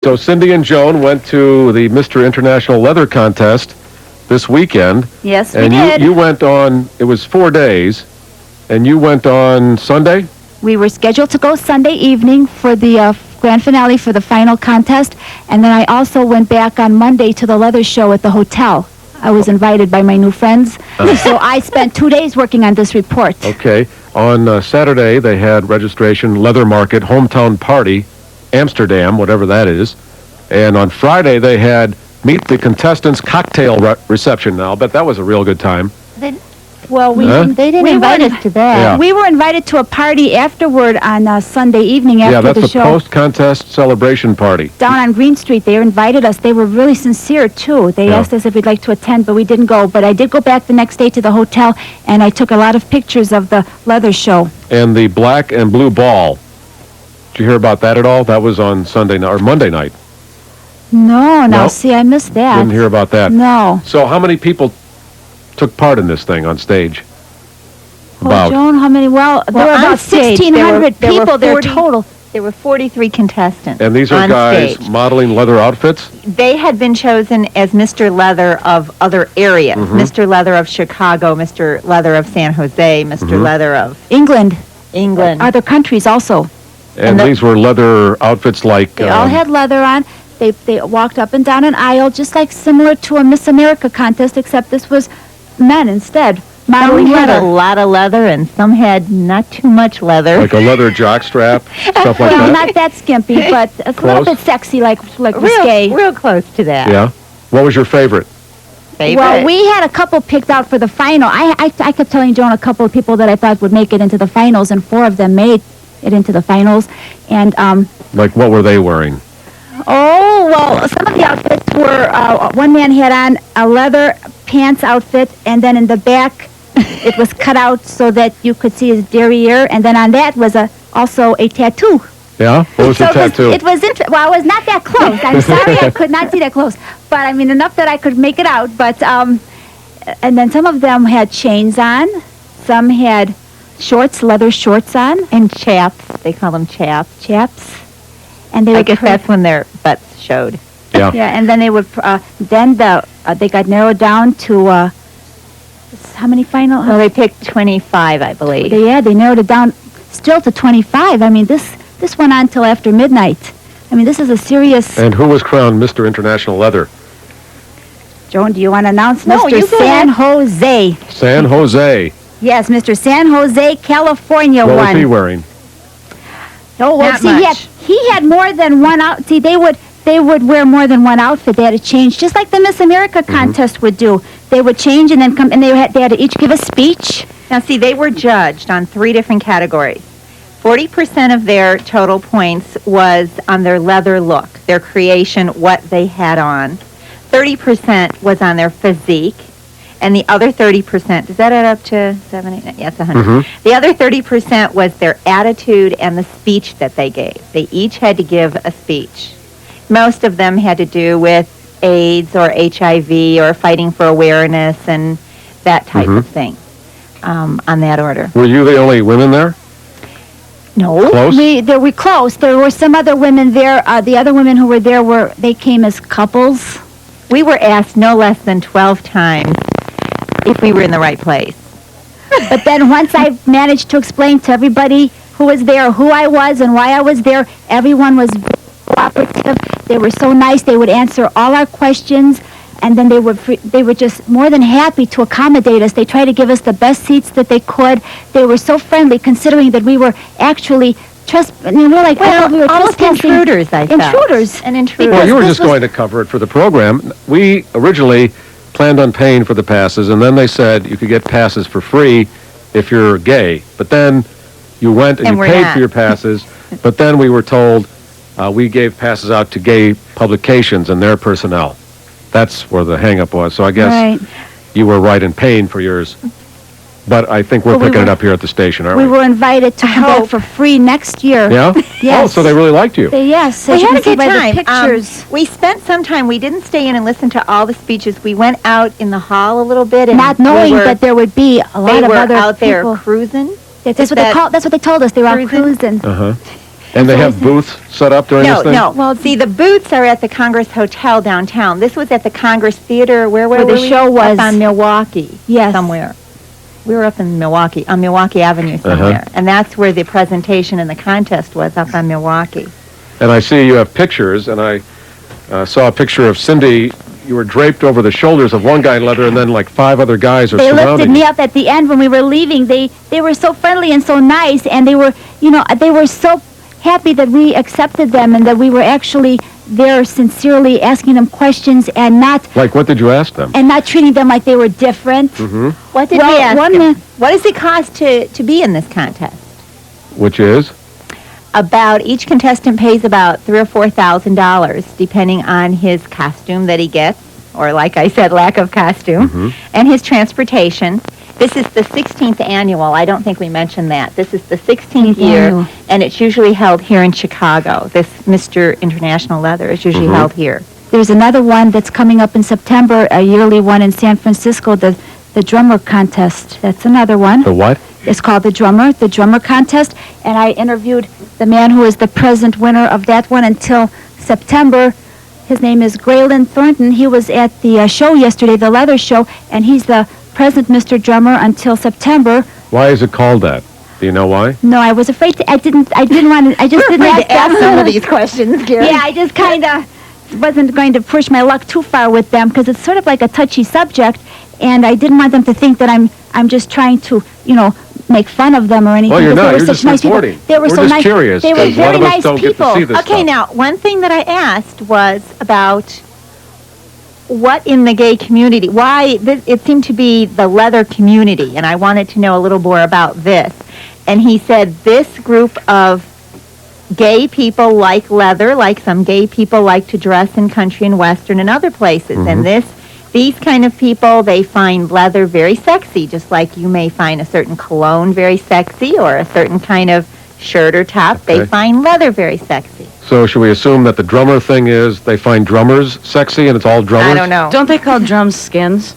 So Cindy and Joan went to the Mr. International Leather Contest this weekend. Yes, we and did. you went on, it was 4 days, and you went on Sunday? We were scheduled to go Sunday evening for the grand finale for the final contest, and then I also went back on Monday to the leather show at the hotel. I was invited by my new friends, so I spent 2 days working on this report. Okay. On Saturday, they had registration, Leather Market, Hometown Party, Amsterdam, whatever that is. And on Friday, they had Meet the Contestants cocktail reception. Now, I bet that was a real good time. Well, They didn't invite us to that. Yeah. we were invited to a party afterward on Sunday evening after Yeah, that's the the show. post-contest celebration party. Down on Green Street, they invited us. They were really sincere, too. They asked us if we'd like to attend, but we didn't go. But I did go back the next day to the hotel, and I took a lot of pictures of the leather show. And the black and blue ball. Did you hear about that at all? That was on Sunday night, or Monday night. No, No? see, I missed that. Didn't hear about that. No. So how many people took part in this thing on stage? Well, Joan, how many? Well, there were on about stage, 1,600 there were people there 40 total. There were 43 contestants And these are on guys stage. modeling leather outfits? They had been chosen as Mr. Leather of other areas. Mr. Leather of Chicago, Mr. Leather of San Jose, mister Leather of England, England. other countries also. And these were leather outfits like... They all had leather on. They walked up and down an aisle, just like similar to a Miss America contest, except this was men instead, Some modeling had a leather. lot of leather and some had not too much leather. Like a leather jockstrap, stuff like Well, that? not that skimpy, but it's a Close? little bit sexy, like risque. real close to that. Yeah. What was your favorite? Favorite. Well, we had a couple picked out for the final. I kept telling Joan a couple of people that I thought would make it into the finals, and 4 of them made it into the finals. And Like, what were they wearing? some of the outfits were, one man had on a leather pants outfit, and then in the back, it was cut out so that you could see his derriere, and then on that was also a tattoo. Yeah? What was the tattoo? It was well, I was not that close. I'm sorry, I could not see that close. But, I mean, enough that I could make it out. But, and then some of them had chains on. Some had shorts, leather shorts on. And chaps. They call them chaps. Chaps. And they I would guess that's when their butts showed. Yeah. Yeah, and then they would, they got narrowed down to, how many final? Well, they picked 25, I believe. They narrowed it down still to 25. I mean, this went on till after midnight. I mean, this is a serious... And who was crowned Mr. International Leather? Joan, do you want to announce No, Mr. you go San ahead. Jose? San Jose. Yes, Mr. San Jose, California What was won. he wearing? Oh, well, Not see, much. he had more than one out. See, they would wear more than one outfit. They had to change, just like the Miss America contest would do. They would change and then come, and they had to each give a speech. Now, see, they were judged on 3 different categories. 40% of their total points was on their leather look, their creation, what they had on. 30% was on their physique. And the other 30%, does that add up to 7, 8, 9? Yes, 100. The other 30% was their attitude and the speech that they gave. They each had to give a speech. Most of them had to do with AIDS or HIV or fighting for awareness and that type of thing on that order. Were you the only women there? No. Close? We close. There were some other women there. The other women who were there they came as couples. We were asked no less than 12 times if we were in the right place. But then once I managed to explain to everybody who was there, who I was and why I was there, everyone was cooperative. They were so nice. They would answer all our questions, and then they were just more than happy to accommodate us. They tried to give us the best seats that they could. They were so friendly, considering that we were actually we were almost trespassing. intruders, I felt. Intruders. An intruder. Well, you were this just was- going to cover it for the program. We originally planned on paying for the passes, and then they said you could get passes for free if you're gay. But then you went and And you we're paid not. for your passes, but then we were told we gave passes out to gay publications and their personnel. That's where the hang-up was. So I guess Right. you were right in paying for yours. But I think we're Well, we picking it were- up here at the station, aren't We we? were invited to come back hope. for free next year. Yeah? Yes. Oh, so they really liked you. Yes. as We you had can a see good by time. The pictures. We spent some time. We didn't stay in and listen to all the speeches. We went out in the hall a little bit, and Not knowing we were, that there would be a lot they of were other out there people. cruising. That's what they that call. That's what they told us. They were out cruising? cruising. Uh-huh. And they have booths set up during this thing? No. Well, see, the booths are at the Congress Hotel downtown. This was at the Congress Theater. Where the were we? show was. Up on Milwaukee. Yes. Somewhere. We were up in Milwaukee, on Milwaukee Avenue somewhere. And that's where the presentation and the contest was, up on Milwaukee. And I see you have pictures, and I saw a picture of Cindy. You were draped over the shoulders of one guy in leather, and then like 5 other guys are They surrounding lifted you. me up at the end when we were leaving. They were so friendly and so nice, and they were so happy that we accepted them and that we were actually there sincerely asking them questions and not Like, what did you ask them? treating them like they were different. Mm-hmm. What did we ask them? What does it cost to be in this contest? Which is? About, each contestant pays about $3,000 or $4,000, depending on his costume that he gets, or like I said, lack of costume, and his transportation. This is the 16th annual. I don't think we mentioned that. This is the 16th year, annual. and it's usually held here in Chicago. This Mr. International Leather is usually held here. There's another one that's coming up in September, a yearly one in San Francisco, the drummer contest. That's another one. The what? It's called the drummer contest, and I interviewed the man who is the present winner of that one until September. His name is Graylin Thornton. He was at the show yesterday, the leather show, and he's the present Mr. Drummer until September. Why is it called that? Do you know why? No, I was afraid to, I didn't want to, I just didn't Afraid to ask some them. of these questions, Gary. Yeah, I just kind of wasn't going to push my luck too far with them because it's sort of like a touchy subject, and I didn't want them to think that I'm just trying to, make fun of them or anything. Well, you're because not. they were You're such just nice people. reporting. They were We're so just nice. curious, They were 'cause a lot very of us nice don't get to people. see this Okay, stuff. now, one thing that I asked was about what in the gay community, it seemed to be the leather community, and I wanted to know a little more about this. And he said this group of gay people like leather, like some gay people like to dress in country and western and other places. And these kind of people, they find leather very sexy, just like you may find a certain cologne very sexy or a certain kind of shirt or top. Okay. They find leather very sexy. So should we assume that the drummer thing is they find drummers sexy and it's all drummers? I don't know. Don't they call drums skins?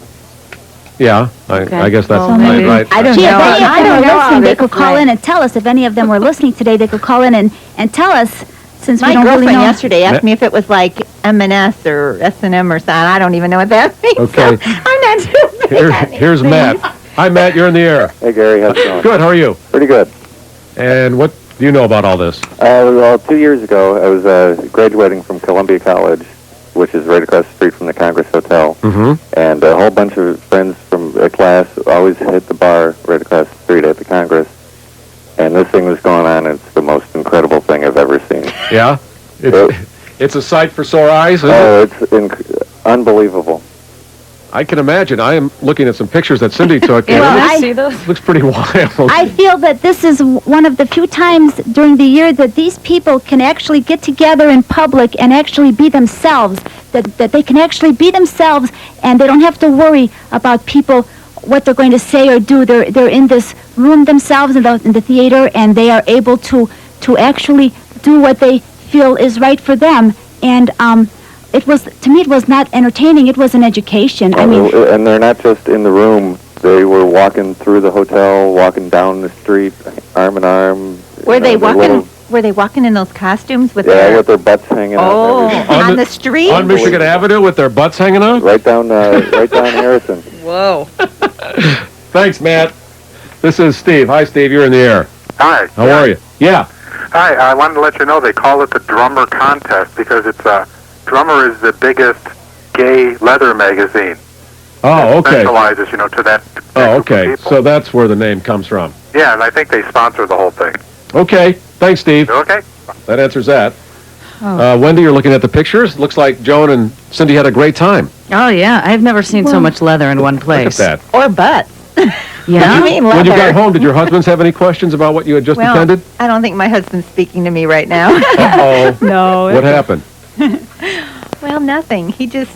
Yeah, Okay. I guess that's Well, maybe. right. I don't Gee, know. if any of I them don't were know how listening, they this could call went. in and tell us. If any of them were listening today, they could call in and tell us, since we My don't girlfriend really know. yesterday asked me if it was like M&S or S&M or something. I don't even know what that means. Okay. So I'm not too bad. Here's Matt. Hi, Matt. You're in the air. Hey, Gary, how's it going? Good. How are you? Pretty good. And what do you know about all this? Well, 2 years ago, I was graduating from Columbia College, which is right across the street from the Congress Hotel. Mm-hmm. And a whole bunch of friends from a class always hit the bar right across the street at the Congress. And this thing was going on. It's the most incredible thing I've ever seen. Yeah? It's a sight for sore eyes, isn't it? Oh, it's unbelievable. I can imagine. I am looking at some pictures that Cindy took, and Well, it I- See those? looks pretty wild. I feel that this is one of the few times during the year that these people can actually get together in public and actually be themselves, that they can actually be themselves and they don't have to worry about people, what they're going to say or do. They're in this room themselves in the theater, and they are able to actually do what they feel is right for them. And it was, to me, it was not entertaining. It was an education. I mean, And they're not just in the room. They were walking through the hotel, walking down the street, arm in arm. Were they their walking? Were they walking in those costumes with Yeah, their? with their butts hanging out. Oh, and everything. on the street. On Michigan Avenue with their butts hanging out? Right down Harrison. Whoa. Thanks, Matt. This is Steve. Hi, Steve. You're in the air. Hi. How are you? Yeah. Hi. I wanted to let you know they call it the Drummer Contest because it's Drummer is the biggest gay leather magazine. Oh, okay. Specializes, to that. Oh, group of okay. people. So that's where the name comes from. Yeah, and I think they sponsor the whole thing. Okay. Thanks, Steve. Okay. That answers that. Wendy, you're looking at the pictures. Looks like Joan and Cindy had a great time. Oh, yeah. I've never seen so much leather in one Look at place. that. Or butts. Yeah? You mean When you leather? got home, did your husbands have any questions about what you had just Well, attended? I don't think my husband's speaking to me right now. Uh-oh. No. What happened? Well, nothing. He just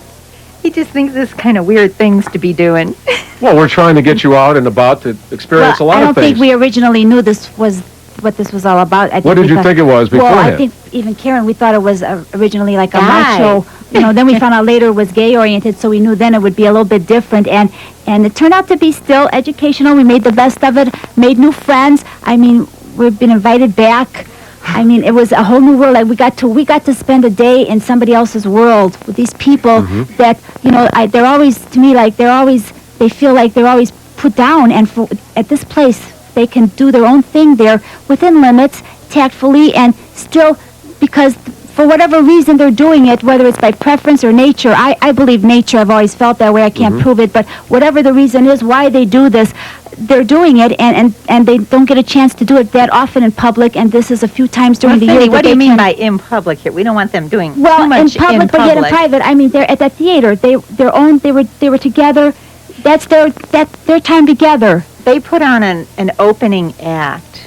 thinks this kind of weird things to be doing. Well, we're trying to get you out and about to experience a lot I don't of things. think we originally knew this was what this was all about. I think What did we you thought- think it was Well, beforehand? I think even Karen, we thought it was originally like a Guy. macho. Then we found out later it was gay-oriented, so we knew then it would be a little bit different. And it turned out to be still educational. We made the best of it, made new friends. I mean, we've been invited back I mean, it was a whole new world. Like we got to spend a day in somebody else's world with these people that, you know, they're always, to me, like they feel like they're always put down. And at this place, they can do their own thing there within limits, tactfully, and still, because for whatever reason they're doing it, whether it's by preference or nature. I believe nature. I've always felt that way. I can't prove it, but whatever the reason is why they do this, they're doing it, and they don't get a chance to do it that often in public, and this is a few times during the year. Cindy, that what do they you mean can- by in public here? We don't want them doing Well, too much in public, but yet in private. I mean, they're at that theater. They were together. That's their time together. They put on an opening act.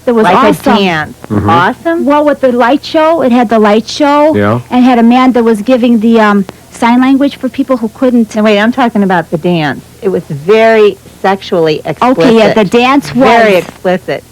It was like awesome. a dance. Awesome. Well, with the light show, it had the light show, Yeah. and had a man that was giving the sign language for people who couldn't. And wait, I'm talking about the dance. It was very sexually explicit. Okay, yeah, the dance was very explicit.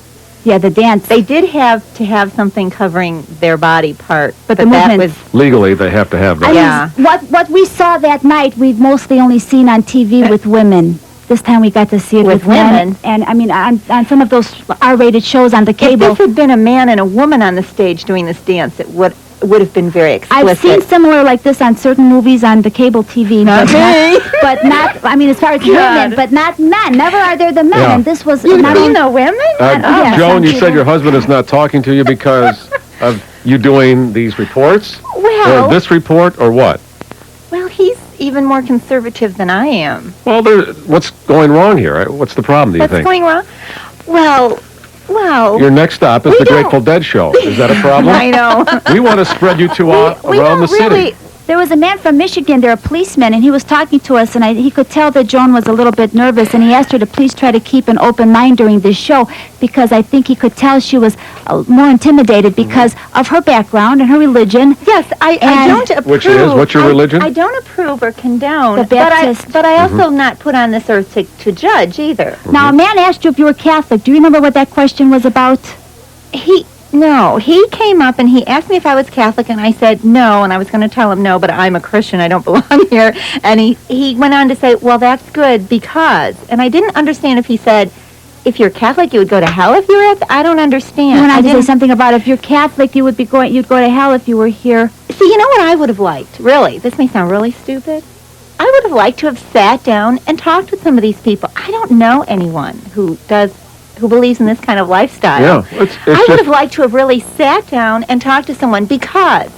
yeah, the dance. They did have to have something covering their body part, But the that movement- was Legally, they have to have that. I mean, Yeah. what we saw that night, we've mostly only seen on TV with women. This time we got to see it With with men. women? And I mean, on some of those R-rated shows on the If cable. this had been a man and a woman on the stage doing this dance, it would have been very explicit. I've seen similar like this on certain movies on the cable TV. Not me. But not, I mean, as far as women, but not men. Never are there the men. Yeah. And this was You've not seen only... the women? yes, Joan, on you said cable. your husband is not talking to you because of you doing these reports? Well, Or this report, or what? well, he's even more conservative than I am. Well, what's going wrong here? What's the problem, do you What's think? going wrong? Well, Your next stop is We the don't- Grateful Dead show. Is that a problem? I know. We want to spread you two out we around the don't really. city. There was a man from Michigan, they're a policeman, and he was talking to us, and he could tell that Joan was a little bit nervous, and he asked her to please try to keep an open mind during this show, because I think he could tell she was more intimidated because of her background and her religion. Yes, I And- don't approve. Which is? What's your religion? I don't approve or condone. The Baptist. But I also not put on this earth to judge either. Now, a man asked you if you were Catholic. Do you remember what that question was about? He came up and he asked me if I was Catholic, and I said no, and I was going to tell him no, but I'm a Christian, I don't belong here. And he went on to say, well, that's good because, and I didn't understand if he said, if you're Catholic, you would go to hell if you were at, I don't understand. He went I on to say didn't- something about if you're Catholic, you'd go to hell if you were here. See, you know what I would have liked, really? This may sound really stupid. I would have liked to have sat down and talked with some of these people. I don't know anyone who believes in this kind of lifestyle. Yeah, it's I would just have liked to have really sat down and talked to someone because,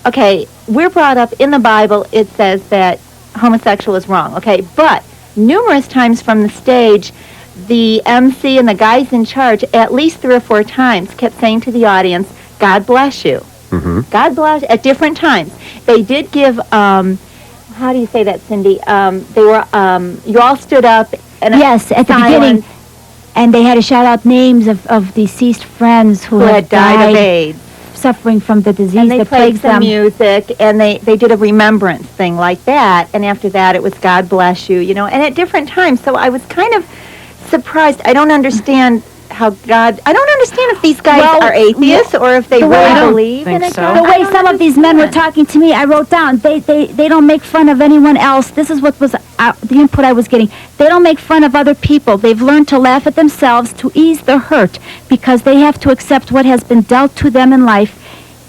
okay, we're brought up in the Bible, it says that homosexual is wrong, okay? But numerous times from the stage, the MC and the guys in charge, at least 3 or 4 times, kept saying to the audience, God bless you. God bless, at different times. They did give, how do you say that, Cindy? They were, you all stood up and Yes, at the beginning. And they had to shout out names of deceased friends who had died of AIDS. suffering from the disease And they that played plagues some them. music, and they did a remembrance thing like that. And after that, it was God bless you, you know, and at different times. So I was kind of surprised. I don't understand how I don't understand if these guys Well, are atheists or if they the way I really don't believe in think it. so. The way some of these men were talking to me, I wrote down, they don't make fun of anyone else. This is what was the input I was getting. They don't make fun of other people. They've learned to laugh at themselves to ease the hurt because they have to accept what has been dealt to them in life.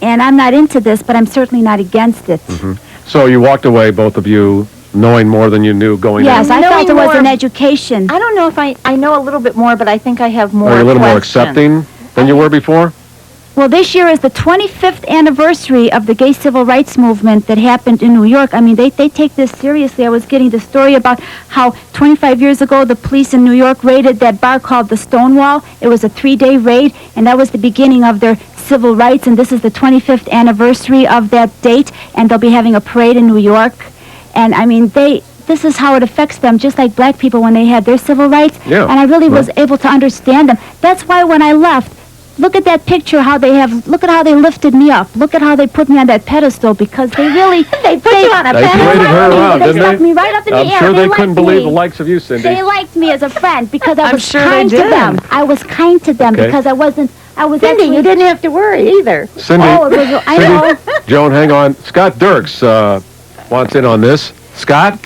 And I'm not into this, but I'm certainly not against it. so you walked away, both of you, knowing more than you knew going Yes, in. I Knowing felt it was more- an education. I don't know if I know a little bit more, but I think I have more Are you a little more questions. accepting than you were before? Well, this year is the 25th anniversary of the gay civil rights movement that happened in New York. I mean, they take this seriously. I was getting the story about how 25 years ago the police in New York raided that bar called the Stonewall. It was a 3-day raid, and that was the beginning of their civil rights, and this is the 25th anniversary of that date, and they'll be having a parade in New York. And, I mean, this is how it affects them, just like black people when they had their civil rights. Yeah. And I really was able to understand them. That's why when I left, look at that picture, look at how they lifted me up. Look at how they put me on that pedestal, because they really... They put you on a They pedestal. paraded her around, They didn't stuck they? me right up in I'm the air. sure they liked couldn't believe me. the likes of you, Cindy. They liked me as a friend because I I'm was sure they kind to did. them. I was kind to them Okay. because I was Cindy, actually... you didn't have to worry either. Cindy, Oh, it was, I know. Joan, hang on. Scott Dirks wants in on this. Scott?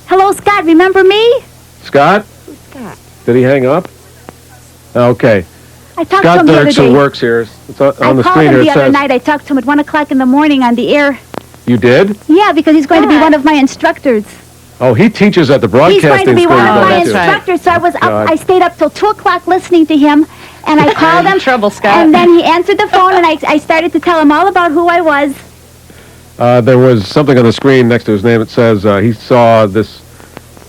Hello, Scott, remember me? Scott? Scott? Did he hang up? Okay. I talked to Scott him the other Dirks, who day. works here, it's on the I called screen him here. It the other says, night. I talked to him at 1 o'clock in the morning on the air. you did? Yeah, because he's going to be one of my instructors. Oh, he teaches at the He's going broadcasting to be school. one you of go my to. that's right. instructors. So I was up. God. I stayed up till 2 o'clock listening to him, and I called him. Trouble, Scott. And then he answered the phone, and I started to tell him all about who I was. There was something on the screen next to his name. It says he saw this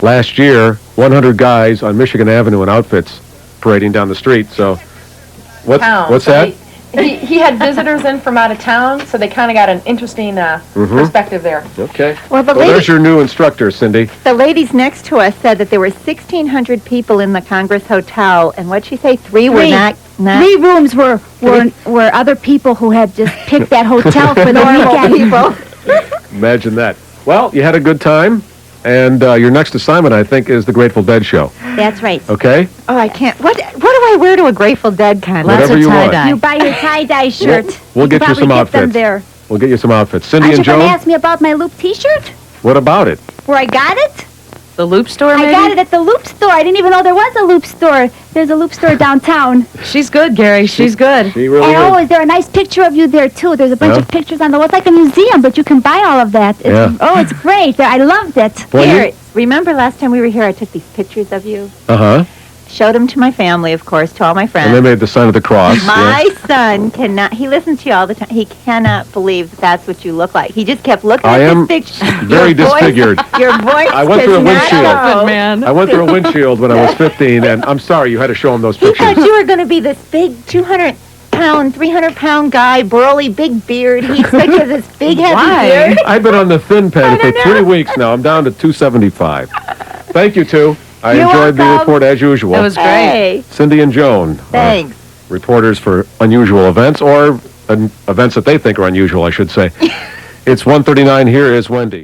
last year 100 guys on Michigan Avenue in outfits parading down the street. So, what's So that? He had visitors in from out of town, so they kind of got an interesting perspective there. Okay. Well, the Well, lady, there's your new instructor, Cindy. the ladies next to us said that there were 1,600 people in the Congress Hotel, and what'd she say? Three were not 3 rooms were other people who had just picked that hotel for the normal weekend. people. Imagine that. Well, you had a good time, and your next assignment, I think, is the Grateful Dead show. That's right. Okay? Oh, I can't. What do I wear to a Grateful Dead concert? Lots Whatever of you want. tie-dye. You buy your tie-dye shirt. We'll get you probably some get them outfits. there. We'll get you some outfits. Cindy Aren't and you going to Joan, ask me about my Loop T-shirt? what about it? Where I got it? The Loop store, maybe? I got it at the Loop store. I didn't even know there was a Loop store. There's a Loop store downtown. She's good, Gary. She's good. She really And oh, is. is there a nice picture of you there too? There's a bunch Yeah. of pictures on the wall. It's like a museum, but you can buy all of that. It's, Yeah. Oh, it's great. I loved it. Well, you- Here, remember last time we were here, I took these pictures of you? Uh-huh. Showed them to my family, of course, to all my friends. And they made the sign of the cross. My son cannot, he listens to you all the time. He cannot believe that that's what you look like. He just kept looking I at am this picture. very Your voice- disfigured. Your voice I went through a does not windshield. go. Good man. I went through a windshield when I was 15, and I'm sorry, you had to show them those He pictures. thought you were going to be this big 200-pound, 300-pound guy, burly, big beard. He expected you to have this big, heavy Why? beard. I've been on the thin pen for 3 weeks now. I'm down to 275. Thank you, two. I You're enjoyed the welcome. report as usual. It was great. Hey, Cindy and Joan, thanks. reporters for unusual events, or events that they think are unusual, I should say. It's 1:39. Here is Wendy.